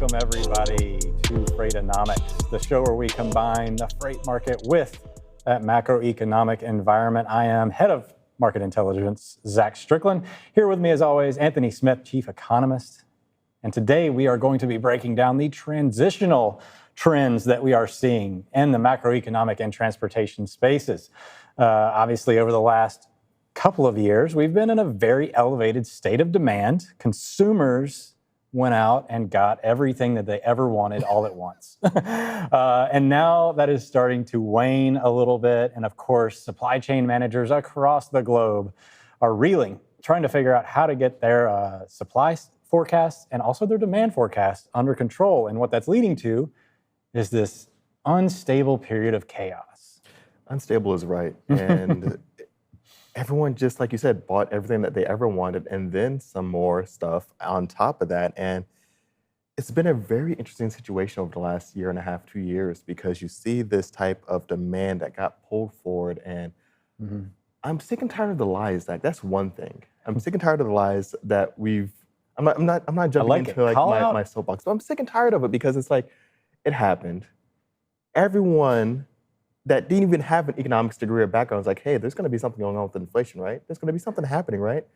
Welcome, everybody, to Freightonomics, the show where we combine the freight market with that macroeconomic environment. I am head of market intelligence, Zach Strickland. Here with me, as always, Anthony Smith, chief economist. And today we are going to be breaking down the transitional trends that we are seeing in the macroeconomic and transportation spaces. Obviously, over the last couple of years, we've been in a very elevated state of demand. Consumers went out and got everything that they ever wanted all at once. And now that is starting to wane a little bit. And of course, supply chain managers across the globe are reeling, trying to figure out how to get their supply forecasts and also their demand forecasts under control. And what that's leading to is this unstable period of chaos. Unstable is right. And everyone, just like you said, bought everything that they ever wanted and then some more stuff on top of that. And it's been a very interesting situation over the last year and a half, 2 years, because you see this type of demand that got pulled forward. And I'm sick and tired of the lies. That's one thing. I'm sick and tired of the lies that I'm not jumping into my soapbox, but I'm sick and tired of it because it's like, it happened. Everyone that didn't even have an economics degree or background was like, hey, there's going to be something going on with inflation, right? There's going to be something happening, right?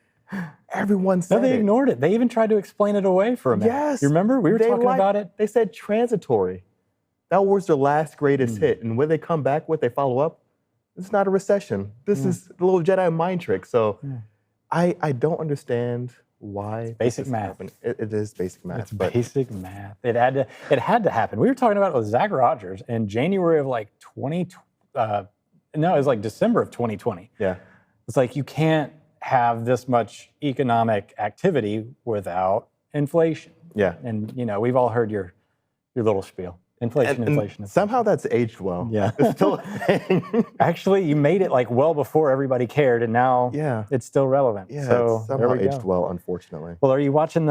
Everyone said they ignored it. They even tried to explain it away for a minute. Yes. You remember? We were talking about it. They said transitory. That was their last greatest hit. And when they come back with, they follow up, it's not a recession. This is a little Jedi mind trick. So I don't understand why. Basic math. It is basic math. It's basic math. It had to happen. We were talking about it with Zach Rogers in January of like it was like December of 2020. Yeah. It's like you can't have this much economic activity without inflation. Yeah. And we've all heard your little spiel. Inflation. Somehow that's aged well. Yeah. It's still a thing. Actually, you made it like well before everybody cared, and now it's still relevant. Yeah, so it's somehow aged well, unfortunately. Well, are you watching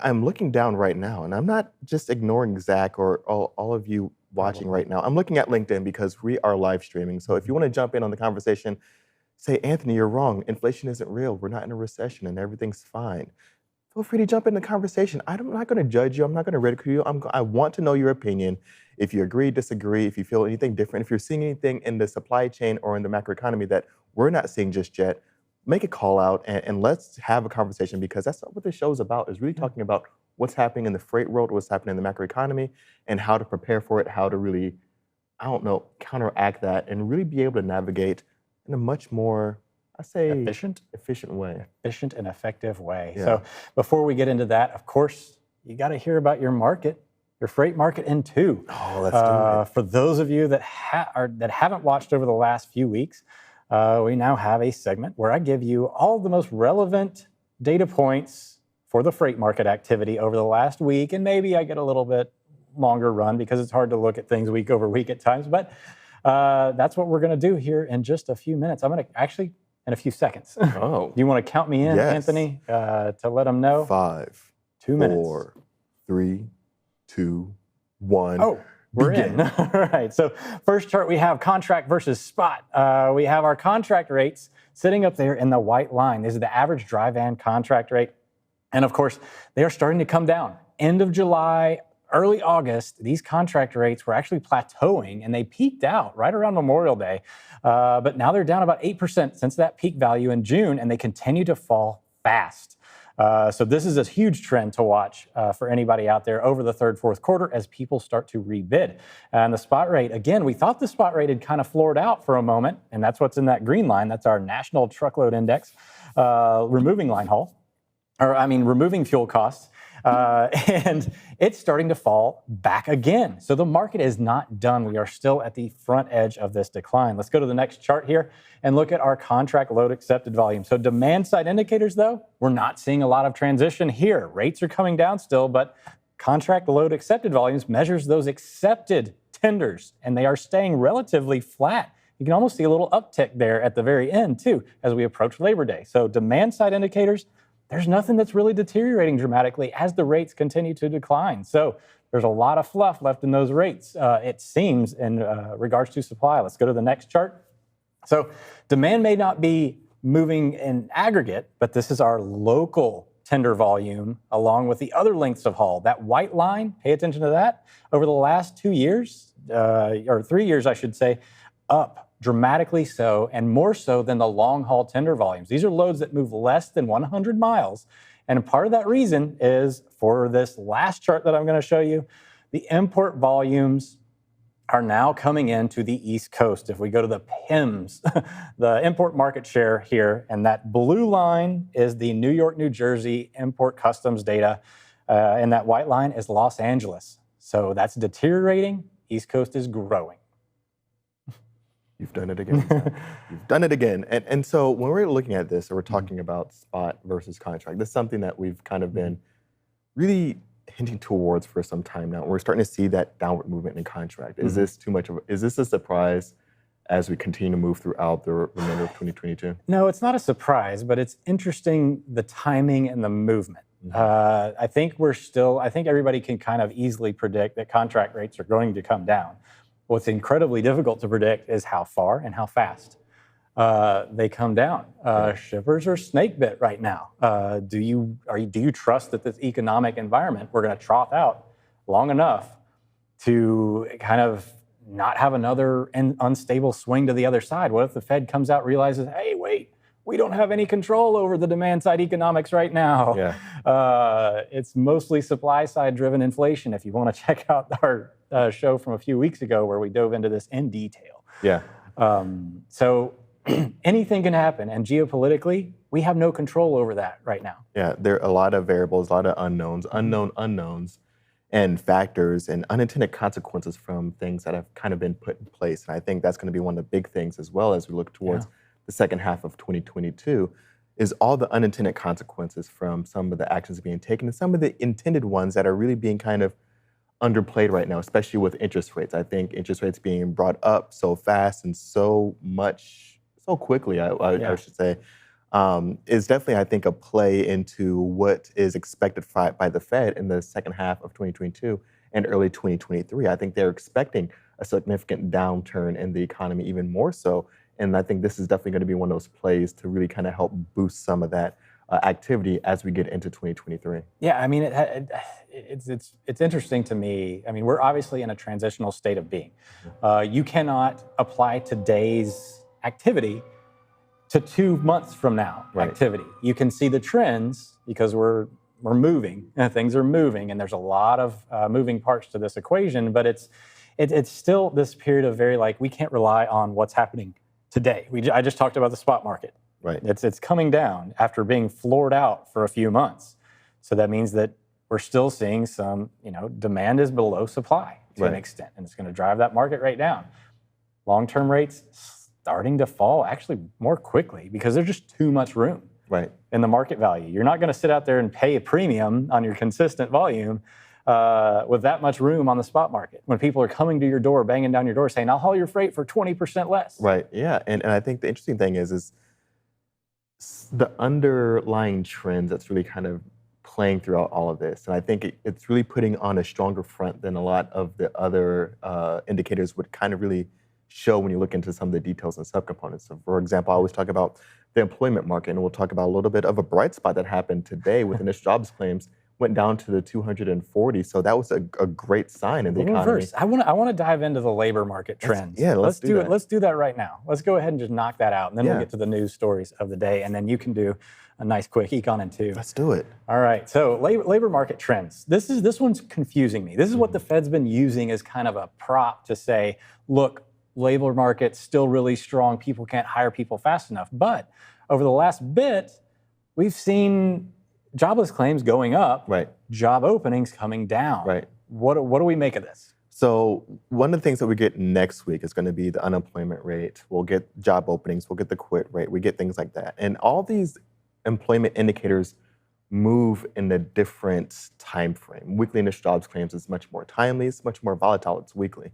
I'm looking down right now, and I'm not just ignoring Zach or all of you watching right now. I'm looking at LinkedIn because we are live streaming. So if you want to jump in on the conversation, say, Anthony, you're wrong. Inflation isn't real. We're not in a recession, and everything's fine. Feel free to jump in the conversation. I'm not going to judge you. I'm not going to ridicule you. I want to know your opinion. If you agree, disagree, if you feel anything different, if you're seeing anything in the supply chain or in the macroeconomy that we're not seeing just yet, make a call out and let's have a conversation, because that's what the show is about, is really talking about what's happening in the freight world, what's happening in the macroeconomy, and how to prepare for it, how to really, counteract that and really be able to navigate in a much more, efficient way. Efficient and effective way. Yeah. So before we get into that, of course, you got to hear about your market, your freight market in two. Oh, let's do it. For those of you that haven't watched over the last few weeks, we now have a segment where I give you all the most relevant data points for the freight market activity over the last week, and maybe I get a little bit longer run because it's hard to look at things week over week at times, but that's what we're going to do here in just a few minutes. I'm going to actually, in a few seconds. Oh. You want to count me in, Yes. Anthony, to let them know? 5, 2 minutes. 4, 3, 2, 1. Oh, we're begin. in. All right. So first chart, we have contract versus spot. We have our contract rates sitting up there in the white line. This is the average dry van contract rate. And of course, they are starting to come down. End of July, early August, these contract rates were actually plateauing, and they peaked out right around Memorial Day. But now they're down about 8% since that peak value in June, and they continue to fall fast. So this is a huge trend to watch for anybody out there over the third, fourth quarter as people start to rebid. And the spot rate, again, we thought the spot rate had kind of floored out for a moment, and that's what's in that green line. That's our National Truckload Index, removing removing fuel costs. And it's starting to fall back again. So the market is not done. We are still at the front edge of this decline. Let's go to the next chart here and look at our contract load accepted volume. So demand side indicators, though, we're not seeing a lot of transition here. Rates are coming down still, but contract load accepted volumes measures those accepted tenders, and they are staying relatively flat. You can almost see a little uptick there at the very end, too, as we approach Labor Day. So demand side indicators, there's nothing that's really deteriorating dramatically as the rates continue to decline. So there's a lot of fluff left in those rates, it seems, in regards to supply. Let's go to the next chart. So demand may not be moving in aggregate, but this is our local tender volume along with the other lengths of haul. That white line, pay attention to that, over the last 2 years, or 3 years, I should say, up dramatically so, and more so than the long haul tender volumes. These are loads that move less than 100 miles. And part of that reason is, for this last chart that I'm going to show you, the import volumes are now coming into the East Coast. If we go to the PIMS, the import market share here, and that blue line is the New York, New Jersey import customs data, and that white line is Los Angeles. So that's deteriorating. East Coast is growing. You've done it again. You've done it again. And so when we're looking at this, or we're talking about spot versus contract, this is something that we've kind of been really hinting towards for some time now. We're starting to see that downward movement in contract. Is this too much of is this a surprise as we continue to move throughout the remainder of 2022? No, it's not a surprise, but it's interesting, the timing and the movement. I think everybody can kind of easily predict that contract rates are going to come down. What's incredibly difficult to predict is how far and how fast they come down. Shippers are snake bit right now. Do you trust that this economic environment we're going to trough out long enough to kind of not have another unstable swing to the other side? What if the Fed comes out, realizes, hey, wait, we don't have any control over the demand side economics right now. It's mostly supply side driven inflation. If you want to check out our show from a few weeks ago where we dove into this in detail. So anything can happen. And geopolitically, we have no control over that right now. There are a lot of variables, a lot of unknowns, unknowns, and factors and unintended consequences from things that have kind of been put in place. And I think that's going to be one of the big things as well as we look towards the second half of 2022, is all the unintended consequences from some of the actions being taken and some of the intended ones that are really being kind of underplayed right now, especially with interest rates. I think interest rates being brought up so fast and so quickly, I should say, is definitely, I think, a play into what is expected by the Fed in the second half of 2022 and early 2023. I think they're expecting a significant downturn in the economy, even more so. And I think this is definitely going to be one of those plays to really kind of help boost some of that activity as we get into 2023. Yeah, I mean, it's interesting to me. I mean, we're obviously in a transitional state of being. You cannot apply today's activity to 2 months from now activity. You can see the trends because we're moving, things are moving, and there's a lot of moving parts to this equation. But it's still this period of we can't rely on what's happening today. I just talked about the spot market. It's coming down after being floored out for a few months. So that means that we're still seeing some, demand is below supply to an extent, and it's going to drive that market rate down. Long-term rates starting to fall actually more quickly because there's just too much room in the market value. You're not going to sit out there and pay a premium on your consistent volume with that much room on the spot market when people are coming to your door, banging down your door saying, I'll haul your freight for 20% less. And I think the interesting thing is the underlying trends that's really kind of playing throughout all of this. And I think it's really putting on a stronger front than a lot of the other indicators would kind of really show when you look into some of the details and subcomponents. So for example, I always talk about the employment market, and we'll talk about a little bit of a bright spot that happened today with initial jobs claims went down to the 240. So that was a great sign in the economy. Reverse. I want to dive into the labor market trends. Let's do it. Let's do that right now. Let's go ahead and just knock that out, and then we'll get to the news stories of the day, and then you can do a nice quick econ in 2. Let's do it. All right. So labor market trends. This one's confusing me. This is what the Fed's been using as kind of a prop to say, look, labor market's still really strong. People can't hire people fast enough. But over the last bit, we've seen jobless claims going up, job openings coming down. What do we make of this? So one of the things that we get next week is going to be the unemployment rate. We'll get job openings. We'll get the quit rate. We get things like that. And all these employment indicators move in a different time frame. Weekly initial jobs claims is much more timely. It's much more volatile. It's weekly.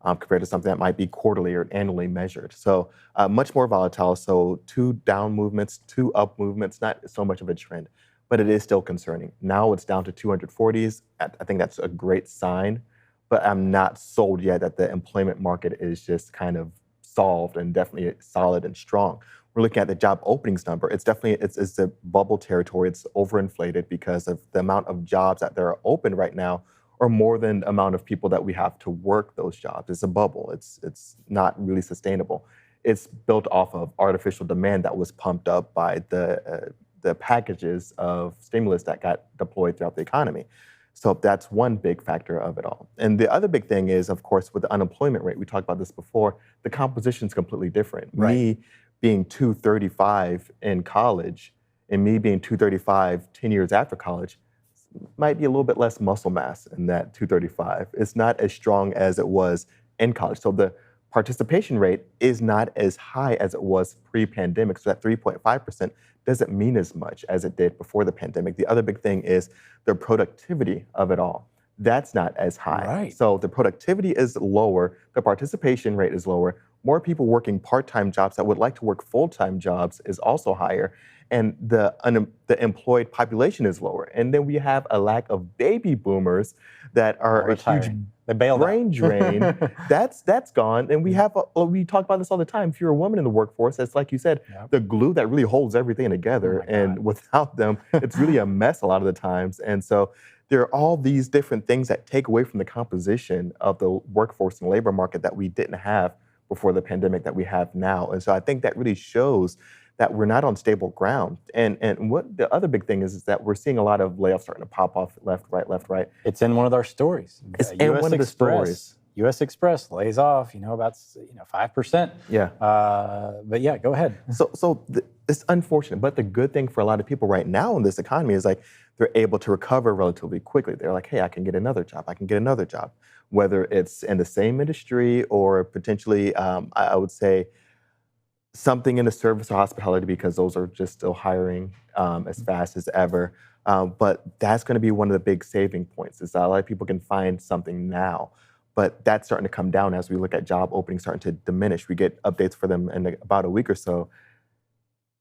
Compared to something that might be quarterly or annually measured. So much more volatile. So 2 down movements, 2 up movements, not so much of a trend, but it is still concerning. Now it's down to 240s. I think that's a great sign, but I'm not sold yet that the employment market is just kind of solved and definitely solid and strong. we're looking at the job openings number, it's definitely it's a bubble territory. It's overinflated because of the amount of jobs that are open right now are more than the amount of people that we have to work those jobs. It's a bubble. It's not really sustainable. It's built off of artificial demand that was pumped up by the packages of stimulus that got deployed throughout the economy. So that's one big factor of it all. And the other big thing is, of course, with the unemployment rate, we talked about this before, the composition is completely different. Right. Me being 235 in college and me being 235 10 years after college might be a little bit less muscle mass in that 235. It's not as strong as it was in college. So the participation rate is not as high as it was pre-pandemic. So that 3.5% doesn't mean as much as it did before the pandemic. The other big thing is the productivity of it all. That's not as high. Right. So the productivity is lower, the participation rate is lower, more people working part-time jobs that would like to work full-time jobs is also higher, and the employed population is lower. And then we have a lack of baby boomers that are a huge brain drain. That's gone. And we talk about this all the time. If you're a woman in the workforce, it's like you said, the glue that really holds everything together. And without them, it's really a mess a lot of the times. And so there are all these different things that take away from the composition of the workforce and labor market that we didn't have before the pandemic that we have now. And so I think that really shows that we're not on stable ground. And what the other big thing is that we're seeing a lot of layoffs starting to pop off left, right. It's in one of our stories. It's in one of the stories. U.S. Express lays off, about 5%. Yeah. But yeah, go ahead. So it's unfortunate, but the good thing for a lot of people right now in this economy is like they're able to recover relatively quickly. They're like, hey, I can get another job. Whether it's in the same industry or potentially, I would say, something in the service or hospitality, because those are just still hiring as fast as ever. But that's going to be one of the big saving points, is that a lot of people can find something now. But that's starting to come down as we look at job openings starting to diminish. We get updates for them in about a week or so.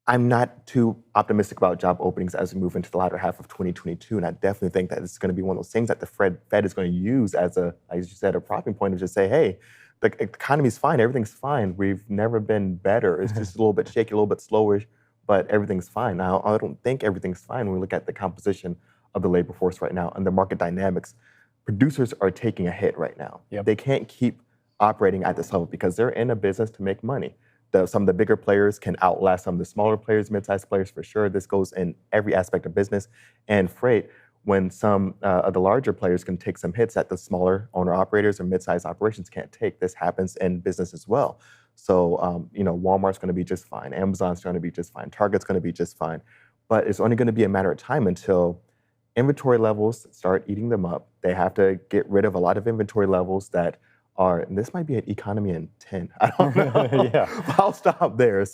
I'm not too optimistic about job openings as we move into the latter half of 2022. And I definitely think that it's going to be one of those things that the Fed is going to use as as you said, a propping point to just say, hey, the economy's fine, everything's fine. We've never been better. It's just a little bit shaky, a little bit slower, but everything's fine. Now, I don't think everything's fine when we look at the composition of the labor force right now and the market dynamics. Producers are taking a hit right now. Yep. They can't keep operating at this level because they're in a business to make money. Some of the bigger players can outlast some of the smaller players, mid-sized players for sure. This goes in every aspect of business and freight. When some of the larger players can take some hits that the smaller owner-operators or mid-sized operations can't take, this happens in business as well. So, Walmart's going to be just fine. Amazon's going to be just fine. Target's going to be just fine. But it's only going to be a matter of time until inventory levels start eating them up. They have to get rid of a lot of inventory levels that are, and this might be an economy in 10. I don't know. Yeah. I'll stop there.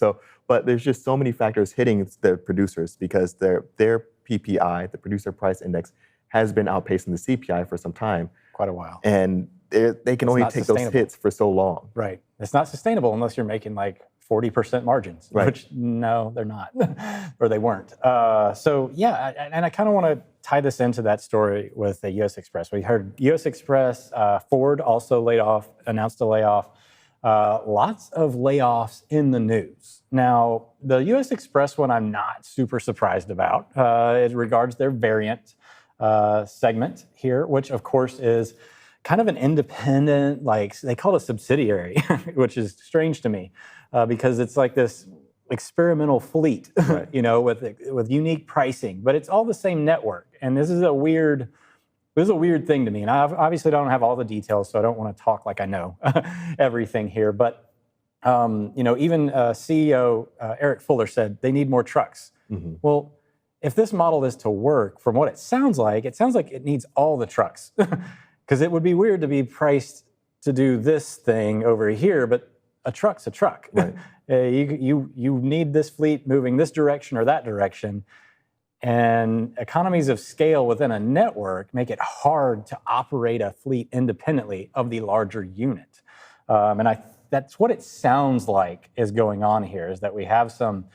But there's just so many factors hitting the producers because their PPI, the producer price index, has been outpacing the CPI for some time. Quite a while. And they can only take those hits for so long. Right. It's not sustainable unless you're making like 40% margins, which no, they're not, or they weren't. And I kind of want to tie this into that story with the U.S. Express. We heard U.S. Express, Ford also announced a layoff. Lots of layoffs in the news. Now, the U.S. Express one I'm not super surprised about. It regards their variant segment here, which of course is kind of an independent, like they call it a subsidiary, which is strange to me because it's like this experimental fleet, with unique pricing, but it's all the same network. And this is a weird thing to me. And I obviously don't have all the details, so I don't want to talk like I know everything here. But, even CEO Eric Fuller said they need more trucks. Mm-hmm. Well, if this model is to work, from what it sounds like it needs all the trucks. Because it would be weird to be priced to do this thing over here, but a truck's a truck. Right. You need this fleet moving this direction or that direction. And economies of scale within a network make it hard to operate a fleet independently of the larger unit. That's what it sounds like is going on here, is that we have some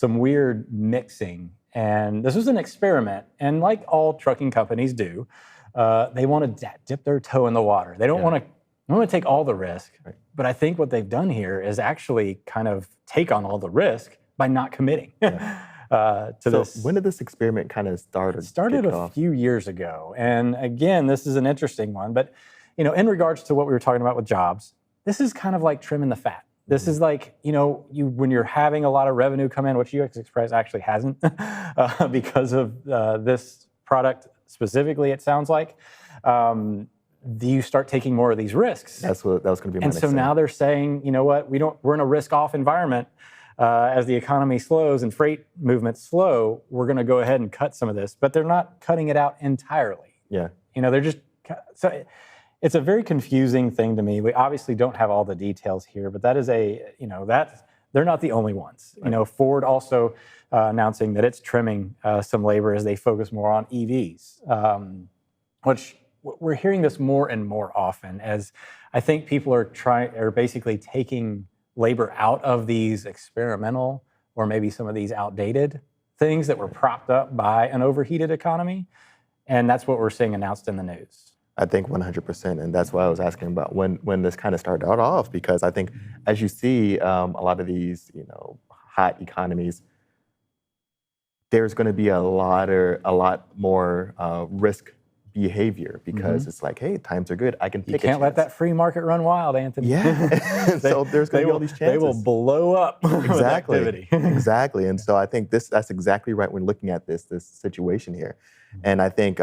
weird mixing. And this was an experiment. And like all trucking companies do, they want to dip their toe in the water. They don't want to take all the risk. Right. But I think what they've done here is actually kind of take on all the risk by not committing Yeah. to So this. when did this experiment kind of start or It started kick a off? few years ago. And again, this is an interesting one. But in regards to what we were talking about with jobs, this is kind of like trimming the fat. This is like, you when you're having a lot of revenue come in, which UX Express actually hasn't because of this product specifically, it sounds like. You start taking more of these risks. That was going to be my And next so thing. now they're saying, you know what, we're in a risk-off environment. As the economy slows and freight movements slow, we're going to go ahead and cut some of this, but they're not cutting it out entirely. Yeah. They're just so it's a very confusing thing to me. We obviously don't have all the details here, but that is they're not the only ones. Right. Ford also announcing that it's trimming some labor as they focus more on EVs, which we're hearing this more and more often as I think people are basically taking labor out of these experimental or maybe some of these outdated things that were propped up by an overheated economy. And that's what we're seeing announced in the news. I think 100%, and that's why I was asking about when this kind of started out off, because I think as you see a lot of these hot economies, there's going to be a lot more risk behavior because it's like, hey, times are good. I can take You can't let that free market run wild, Anthony. Yeah. So there's going to be all these chances. They will blow up with activity. Exactly. And so I think that's exactly right when looking at this situation here. And I think,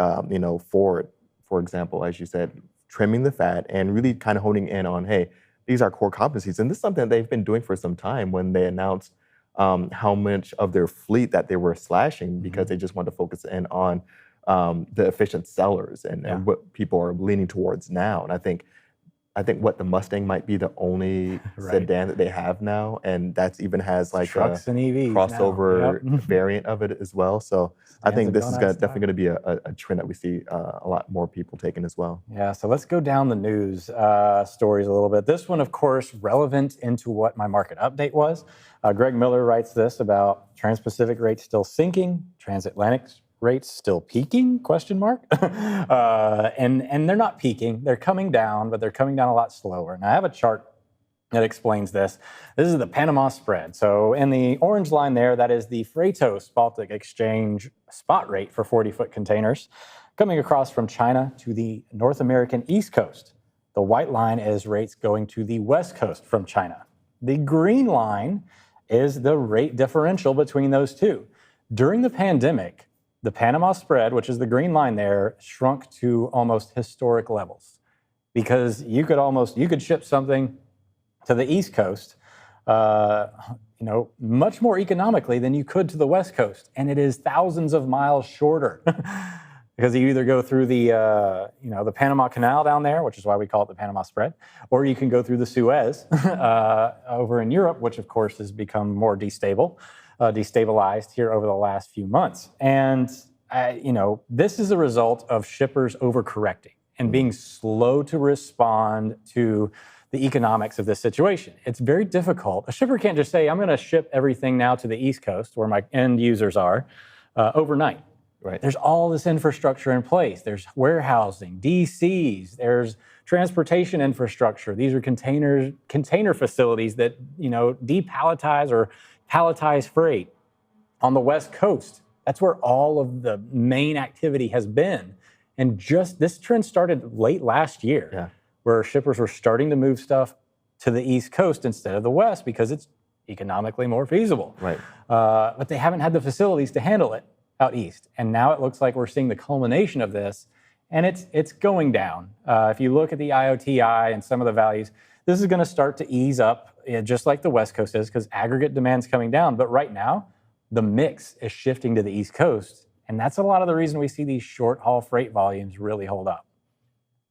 Ford, for example, as you said, trimming the fat and really kind of honing in on, hey, these are core competencies. And this is something that they've been doing for some time when they announced how much of their fleet that they were slashing because they just wanted to focus in on the efficient sellers and what people are leaning towards now. And I think what the Mustang might be the only sedan that they have now, and that's even has like trucks and EVs crossover variant of it as well. So I think this is definitely going to be a trend that we see a lot more people taking as well. Yeah, so let's go down the news stories a little bit. This one, of course, relevant into what my market update was. Greg Miller writes this about Trans-Pacific rates still sinking, transatlantic rates still peaking, ? And they're not peaking, they're coming down, but they're coming down a lot slower. And I have a chart that explains this. This is the Panama spread. So in the orange line there, that is the Freightos Baltic Exchange spot rate for 40-foot containers coming across from China to the North American East Coast. The white line is rates going to the West Coast from China. The green line is the rate differential between those two. During the pandemic, the Panama spread, which is the green line there, shrunk to almost historic levels because you could ship something to the East Coast, much more economically than you could to the West Coast, and it is thousands of miles shorter because you either go through the Panama Canal down there, which is why we call it the Panama spread, or you can go through the Suez over in Europe, which of course has become more destabilized here over the last few months. And, this is a result of shippers overcorrecting and being slow to respond to the economics of this situation. It's very difficult. A shipper can't just say, I'm going to ship everything now to the East Coast where my end users are overnight. Right. There's all this infrastructure in place. There's warehousing, DCs, there's transportation infrastructure. These are container facilities that, depalletize or palletize freight. On the West Coast, that's where all of the main activity has been. And just this trend started late last year, where shippers were starting to move stuff to the East Coast instead of the West because it's economically more feasible. Right. But they haven't had the facilities to handle it out east. And now it looks like we're seeing the culmination of this, and it's going down. If you look at the IOTI and some of the values, this is going to start to ease up, just like the West Coast is, because aggregate demand's coming down. But right now, the mix is shifting to the East Coast, and that's a lot of the reason we see these short-haul freight volumes really hold up.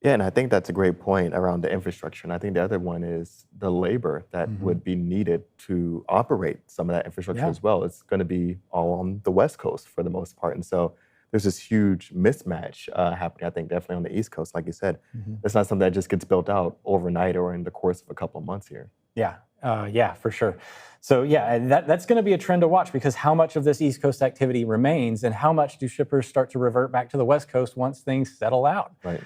Yeah, and I think that's a great point around the infrastructure. And I think the other one is the labor that would be needed to operate some of that infrastructure as well. It's going to be all on the West Coast for the most part. And so there's this huge mismatch happening, I think, definitely on the East Coast. Like you said, it's not something that just gets built out overnight or in the course of a couple of months here. Yeah, for sure. So that's going to be a trend to watch because how much of this East Coast activity remains and how much do shippers start to revert back to the West Coast once things settle out? Right.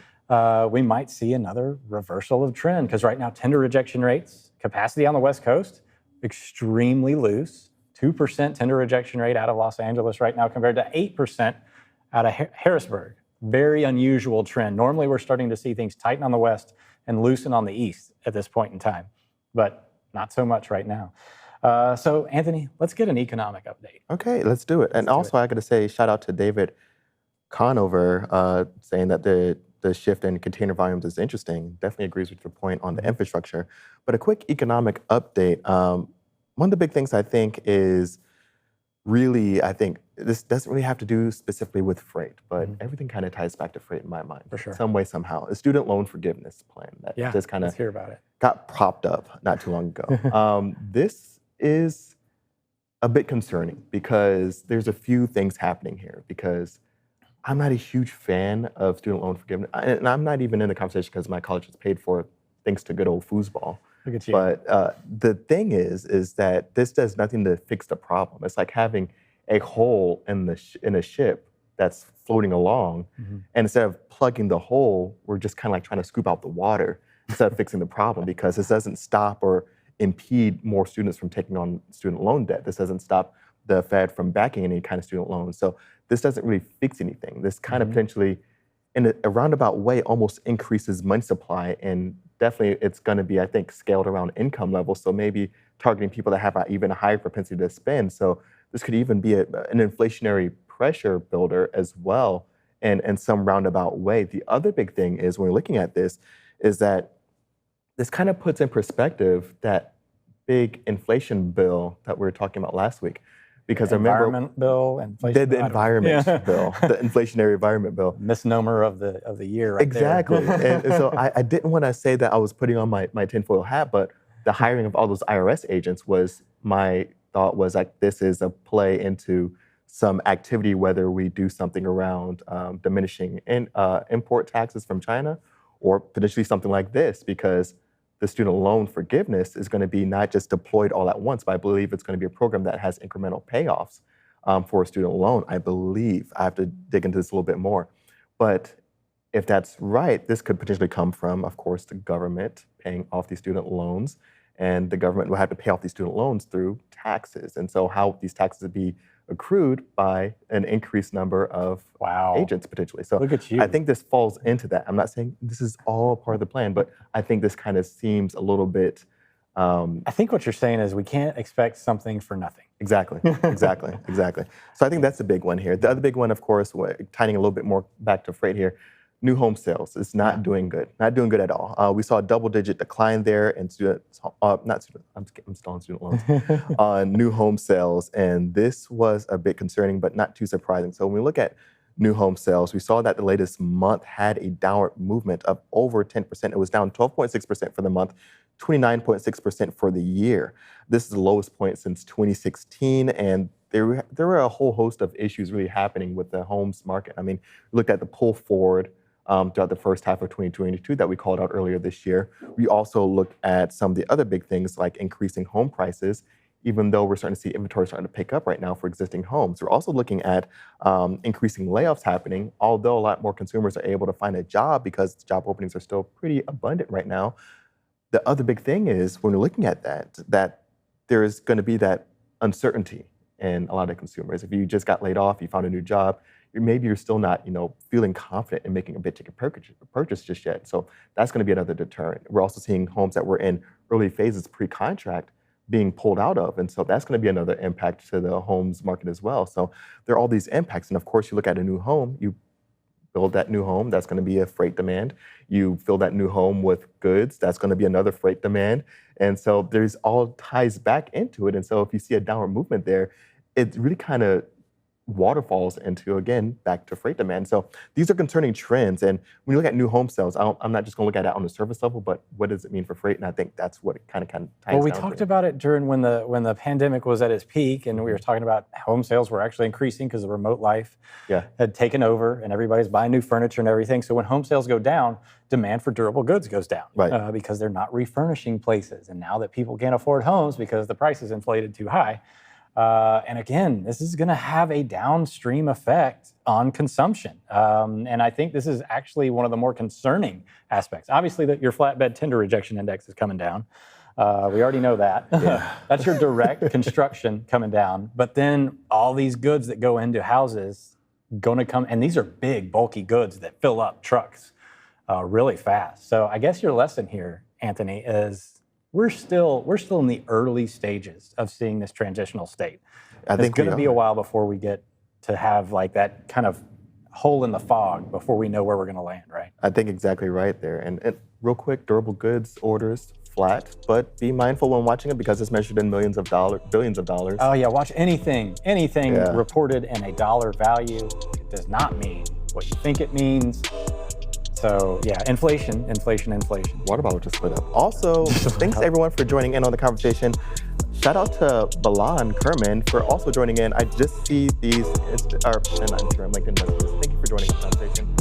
We might see another reversal of trend because right now tender rejection rates, capacity on the West Coast, extremely loose. 2% tender rejection rate out of Los Angeles right now compared to 8% out of Harrisburg. Very unusual trend. Normally, we're starting to see things tighten on the west and loosen on the east at this point in time, but not so much right now. So, Anthony, let's get an economic update. Okay, let's do it. And also, I got to say, shout out to David Conover saying that the shift in container volumes is interesting. Definitely agrees with your point on the infrastructure. But a quick economic update. One of the big things I think is really, I think this doesn't really have to do specifically with freight, but everything kind of ties back to freight in my mind. For sure. Some way, somehow. A student loan forgiveness plan that just kind let's of hear about it. got propped up not too long ago. This is a bit concerning because there's a few things happening here because I'm not a huge fan of student loan forgiveness. And I'm not even in the conversation because my college was paid for thanks to good old foosball. Look at you. But the thing is that this does nothing to fix the problem. It's like having a hole in in a ship that's floating along, and instead of plugging the hole, we're just kind of like trying to scoop out the water instead of fixing the problem because this doesn't stop or impede more students from taking on student loan debt. This doesn't stop the Fed from backing any kind of student loans. So this doesn't really fix anything. This kind of potentially, in a roundabout way, almost increases money supply, and definitely it's going to be, I think, scaled around income levels. So maybe targeting people that have even a higher propensity to spend. So this could even be an inflationary pressure builder as well, in some roundabout way. The other big thing is when we're looking at this, is that this kind of puts in perspective that big inflation bill that we were talking about last week. Because I remember environment bill, inflation the environment bill, the inflationary environment bill. Misnomer of the year, right Exactly. there. And so I didn't want to say that I was putting on my tinfoil hat, but the hiring of all those IRS agents was, my thought was like, this is a play into some activity, whether we do something around diminishing import taxes from China, or potentially something like this, because the student loan forgiveness is going to be not just deployed all at once, but I believe it's going to be a program that has incremental payoffs for a student loan. I believe. I have to dig into this a little bit more. But if that's right, this could potentially come from, of course, the government paying off these student loans. And the government will have to pay off these student loans through taxes. And so how these taxes would be accrued by an increased number of agents potentially. So look at you. I think this falls into that. I'm not saying this is all part of the plan, but I think this kind of seems a little bit. I think what you're saying is we can't expect something for nothing. Exactly. So I think that's the big one here. The other big one, of course, tying a little bit more back to freight here, new home sales is not doing good. Not doing good at all. We saw a double-digit decline there in I'm still on student loans, on new home sales. And this was a bit concerning, but not too surprising. So when we look at new home sales, we saw that the latest month had a downward movement of over 10%. It was down 12.6% for the month, 29.6% for the year. This is the lowest point since 2016. And there were a whole host of issues really happening with the homes market. I mean, we looked at the pull forward throughout the first half of 2022 that we called out earlier this year. We also looked at some of the other big things like increasing home prices, even though we're starting to see inventory starting to pick up right now for existing homes. We're also looking at increasing layoffs happening, although a lot more consumers are able to find a job because job openings are still pretty abundant right now. The other big thing is when we're looking at that there is going to be that uncertainty in a lot of consumers. If you just got laid off, you found a new job, maybe you're still not, feeling confident in making a big ticket purchase just yet. So that's going to be another deterrent. We're also seeing homes that were in early phases pre-contract being pulled out of. And so that's going to be another impact to the homes market as well. So there are all these impacts. And of course, you look at a new home, you build that new home, that's going to be a freight demand. You fill that new home with goods, that's going to be another freight demand. And so there's all ties back into it. And so if you see a downward movement there, it really kind of waterfalls into, again, back to freight demand. So these are concerning trends. And when you look at new home sales, I'm not just going to look at it on the surface level, but what does it mean for freight? And I think that's what it kind of ties Well, we down talked to. about it during when the pandemic was at its peak, and we were talking about home sales were actually increasing because the remote life had taken over, and everybody's buying new furniture and everything. So when home sales go down, demand for durable goods goes down because they're not refurnishing places. And now that people can't afford homes because the price is inflated too high. And again, this is going to have a downstream effect on consumption. And I think this is actually one of the more concerning aspects. Obviously, that your flatbed tender rejection index is coming down. We already know that. That's your direct construction coming down. But then all these goods that go into houses going to come, and these are big, bulky goods that fill up trucks really fast. So I guess your lesson here, Anthony, is we're still in the early stages of seeing this transitional state. It's going to be a while before we get to have like that kind of hole in the fog before we know where we're going to land, right? I think exactly right there. And real quick, durable goods orders flat, but be mindful when watching it because it's measured in billions of dollars. Oh yeah, watch anything reported in a dollar value. It does not mean what you think it means. So yeah, inflation. Water bottle just lit up. Also, thanks everyone for joining in on the conversation. Shout out to Balan Kerman for also joining in. I just see these, and I'm sure LinkedIn messages. Thank you for joining the conversation.